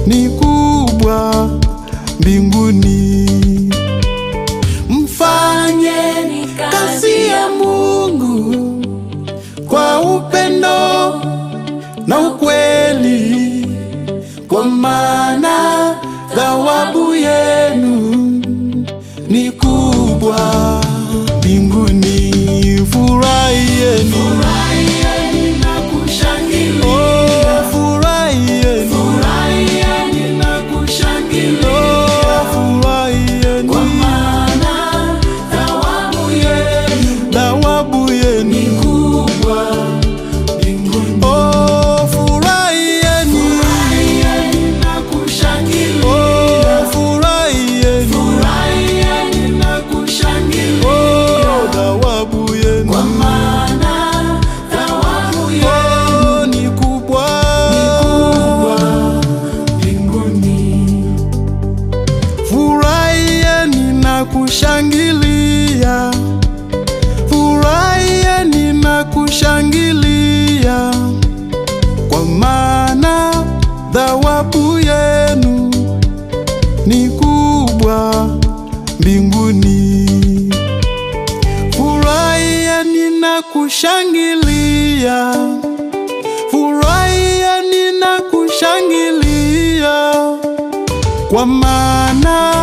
ni kubwa mbinguni. Mfanyeni kazi ya Mungu kwa upendo na ukweli, kwa maana thawabu yenu ni kubwa mbinguni. Furahieni, furahieni na kushangilia. Oh, furahieni, furahieni na kushangilia. Oh, furahieni, kwa maana thawabu yenu ni kubwa mbinguni. Oh, furahieni, furahieni na kushangilia. Oh, furahieni, furahieni na kushangilia. Oh, thawabu yenu, kwa maana thawabu yenu ni kubwa mbinguni. Furahieni na kushangilia, furahieni na kushangilia, kwa maana thawabu yenu ni kubwa mbinguni. Furahieni na kushangilia, furahieni na kushangilia, kwa maana